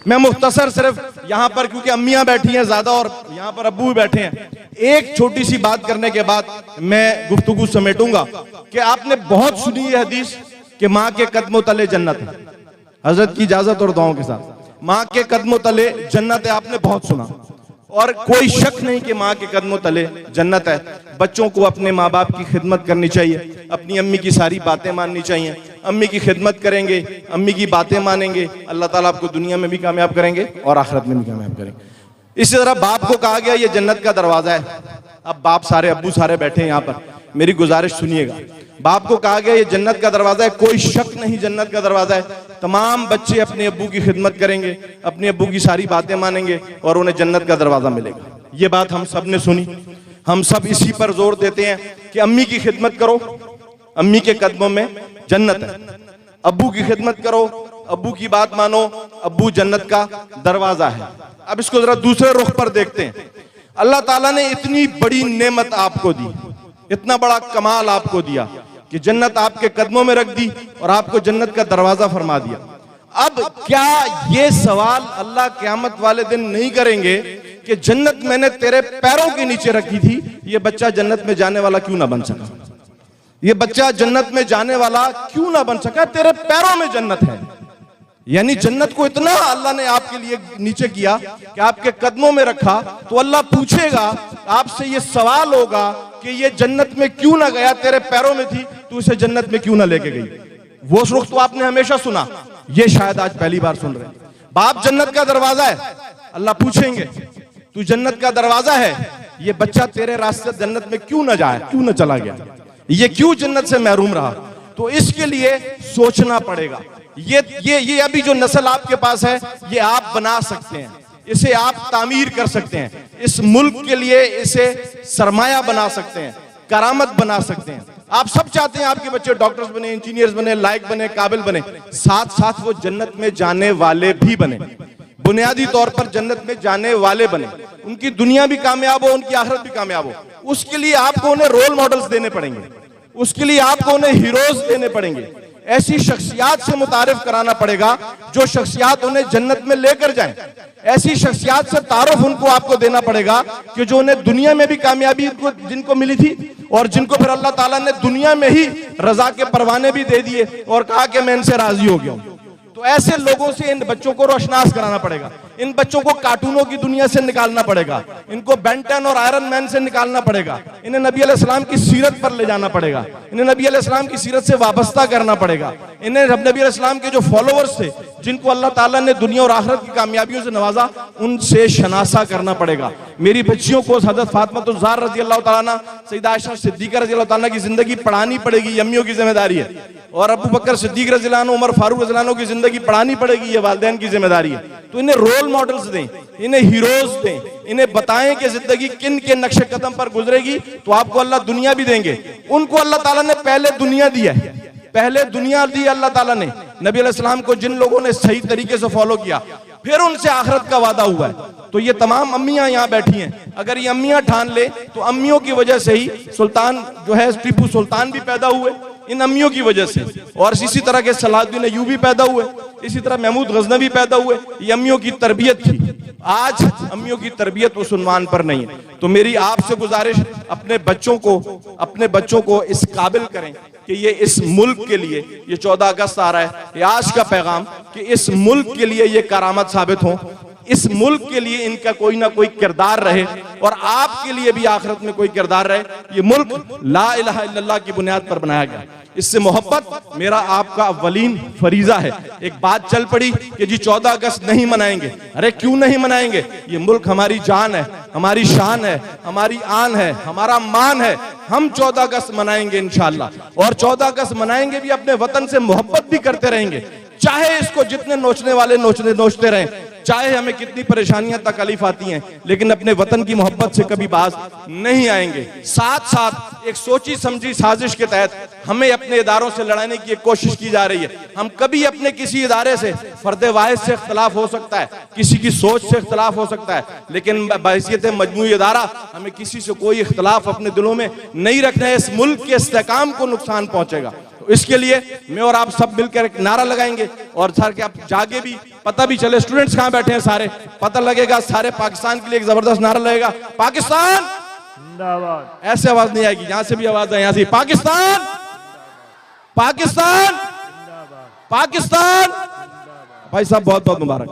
मैं मुख्तसर सिर्फ यहाँ पर, क्योंकि अम्मियाँ बैठी हैं ज्यादा और यहाँ पर अब्बू भी बैठे हैं, एक छोटी सी बात करने के बाद मैं गुफ्तगू समेटूंगा कि आपने बहुत सुनी है हदीस कि माँ के कदमों तले जन्नत है। हजरत की इजाजत और दुआओं के साथ, माँ के कदमों तले जन्नत है, आपने बहुत सुना और कोई शक नहीं कि माँ के कदमों तले जन्नत है। बच्चों को अपने माँ बाप की खिदमत करनी चाहिए, अपनी अम्मी की सारी बातें माननी चाहिए। अम्मी की खिदमत करेंगे, अम्मी की बातें मानेंगे, अल्लाह ताला आपको दुनिया में भी कामयाब करेंगे और आखिरत में भी कामयाब करेंगे। इसी तरह बाप को कहा गया ये जन्नत का दरवाजा है। अब बाप सारे, अब्बू सारे बैठे हैं यहाँ पर, मेरी गुजारिश सुनिएगा। बाप को कहा गया ये जन्नत का दरवाजा है, कोई शक नहीं जन्नत का दरवाजा है। तमाम बच्चे अपने अब्बू की खिदमत करेंगे, अपने अब्बू की सारी बातें मानेंगे और उन्हें जन्नत का दरवाजा मिलेगा। ये बात हम सब ने सुनी, हम सब इसी पर जोर देते हैं कि अम्मी की खिदमत करो, अम्मी के कदमों में जन्नत है। अब्बू की खिदमत करो, अब्बू की बात मानो, अब्बू जन्नत का दरवाजा है। अब इसको जरा दूसरे रुख पर देखते हैं। अल्लाह ताला ने इतनी बड़ी नेमत आपको दी, इतना बड़ा कमाल आपको दिया कि जन्नत आपके कदमों में रख दी और आपको जन्नत का दरवाजा फरमा दिया। अब क्या ये सवाल अल्लाह क़यामत वाले दिन नहीं करेंगे कि जन्नत मैंने तेरे पैरों के नीचे रखी थी, ये बच्चा जन्नत में जाने वाला क्यों ना बन सका, ये बच्चा जन्नत में जाने वाला क्यों ना बन सका, तेरे पैरों में जन्नत है। यानी जन्नत को इतना अल्लाह ने आपके लिए नीचे किया कि आपके कदमों में रखा, तो अल्लाह पूछेगा आपसे, ये सवाल होगा कि ये जन्नत में क्यों ना गया, तेरे पैरों में थी, तू इसे जन्नत में क्यों ना लेके गई। वो रुख तो आपने हमेशा सुना, ये शायद आज पहली बार सुन रहे हैं। बाप जन्नत का दरवाजा है, अल्लाह पूछेंगे तू जन्नत का दरवाजा है, ये बच्चा तेरे रास्ते जन्नत में क्यों ना जाए, क्यों ना चला गया, ये क्यों जन्नत से महरूम रहा। तो इसके लिए सोचना पड़ेगा। ये अभी जो नस्ल आपके पास है, ये आप बना सकते हैं, इसे आप तामीर कर सकते हैं, इस मुल्क के लिए इसे सरमाया बना सकते हैं, करामत बना सकते हैं। आप सब चाहते हैं आपके बच्चे डॉक्टर्स बने, इंजीनियर्स बने, लायक बने, काबिल बने, साथ साथ वो जन्नत में जाने वाले भी बने, बुनियादी तौर पर जन्नत में जाने वाले बने, उनकी दुनिया भी कामयाब हो, उनकी आखिरत भी कामयाब हो। उसके लिए आपको उन्हें रोल मॉडल्स देने पड़ेंगे, उसके लिए आपको उन्हें हीरोज देने पड़ेंगे, ऐसी शख्सियात से मुतारिफ कराना पड़ेगा जो शख्सियात उन्हें जन्नत में लेकर जाएं। ऐसी शख्सियात से तारुफ उनको आपको देना पड़ेगा कि जो उन्हें दुनिया में भी कामयाबी जिनको मिली थी और जिनको फिर अल्लाह ताला ने दुनिया में ही रजा के परवाने भी दे दिए और कहा कि मैं इनसे राजी हो गया हूं। तो ऐसे लोगों से इन बच्चों को रोशनास कराना पड़ेगा, इन बच्चों को कार्टूनों की दुनिया से निकालना पड़ेगा, इनको बेन 10 और आयरन मैन से निकालना पड़ेगा, इन्हें नबी अलैहिस्सलाम की सीरत पर ले जाना पड़ेगा, इन्हें नबी अलैहिस्सलाम की सीरत से वाबस्ता करना पड़ेगा, इन्हें नबी अलैहिस्सलाम के जो फॉलोअर्स थे जिनको अल्लाह ताला ने दुनिया और आखिरत की कामयाबियों से नवाजा, उनसे शनासा करना पड़ेगा। मेरी बच्चियों को हज़रत फातिमा ज़हरा रज़ी अल्लाह ताला अन्हा, सैयदा आयशा सिद्दीक़ा रज़ी अल्लाह ताला की जिंदगी पढ़ानी पड़ेगी, अम्मियों की जिम्मेदारी है, और अबू बकर सिद्दीक रज़ी अल्लाह अन्हु, उमर फारूक रज़ी अल्लाह अन्हु की जिंदगी पढ़ानी पड़ेगी, ये वालिदैन की जिम्मेदारी है। तो इन्हें रोल मॉडल्स दें, इन्हें हीरोज दें, इन्हें बताएं कि जिंदगी किन के नक्शे कदम पर गुजरेगी, तो आपको अल्लाह दुनिया भी देंगे। उनको अल्लाह ताला ने पहले दुनिया दी है, पहले दुनिया दी अल्लाह ताला ने नबी अलैहिस्सलाम को, जिन लोगों ने सही तरीके से फॉलो किया, फिर उनसे आखिरत का वादा हुआ है। तो ये तमाम अम्मियां यहाँ बैठी हैं, अगर ये अम्मियां ठान ले तो अम्मियों की वजह से ही सुल्तान जो है टीपू सुल्तान भी पैदा हुए, इन अम्मियों की वजह से, और इसी तरह के सलाहुद्दीन अय्यूबी पैदा हुए, इसी तरह महमूद गजनवी पैदा हुए। ये अम्मियों की तरबियत थी, आज अम्मियों की तरबियत उस उन्वान पर नहीं है। तो मेरी आपसे गुजारिश, अपने बच्चों को इस काबिल करें कि ये इस मुल्क के लिए, ये 14 अगस्त आ रहा है, ये आज का पैगाम कि इस मुल्क के लिए ये करामत साबित हो, इस मुल्क के लिए इनका कोई ना कोई किरदार रहे और आपके लिए भी आखिरत में कोई किरदार रहे। ये मुल्क ला इलाहा इल्लल्लाह की बुनियाद पर बनाया गया, इससे मोहब्बत मेरा आपका अव्वलीन फरीजा है। एक बात चल पड़ी कि जी 14 अगस्त नहीं मनाएंगे, अरे क्यों नहीं मनाएंगे, ये मुल्क हमारी जान है, हमारी शान है, हमारी आन है, हमारा मान है। हम 14 अगस्त मनाएंगे इंशाअल्लाह, और 14 अगस्त मनाएंगे भी, अपने वतन से मोहब्बत भी करते रहेंगे, चाहे इसको जितने नोचने वाले नोचते रहें, चाहे हमें कितनी परेशानियां तकलीफ आती हैं, लेकिन अपने वतन की मोहब्बत से कभी बाज नहीं आएंगे। साथ साथ एक सोची समझी साजिश के तहत हमें अपने इदारों से लड़ाने की एक कोशिश की जा रही है। हम कभी अपने किसी इदारे से, फर्द वाहिद से इख्तलाफ हो सकता है, किसी की सोच से इख्तलाफ हो सकता है, लेकिन बहैसियत मजमूई इदारा हमें किसी से कोई इख्तलाफ अपने दिलों में नहीं रखना है। इस मुल्क के इस्तेहकाम को नुकसान पहुंचेगा। इसके लिए मैं और आप सब मिलकर एक नारा लगाएंगे और सर के आप जागे भी, पता भी चले स्टूडेंट्स कहां बैठे हैं सारे, पता लगेगा, सारे पाकिस्तान के लिए एक जबरदस्त नारा लगेगा, पाकिस्तान जिंदाबाद। ऐसे आवाज नहीं आएगी, यहां से भी आवाज है, यहां से पाकिस्तान, पाकिस्तान, पाकिस्तान। भाई साहब बहुत बहुत मुबारक।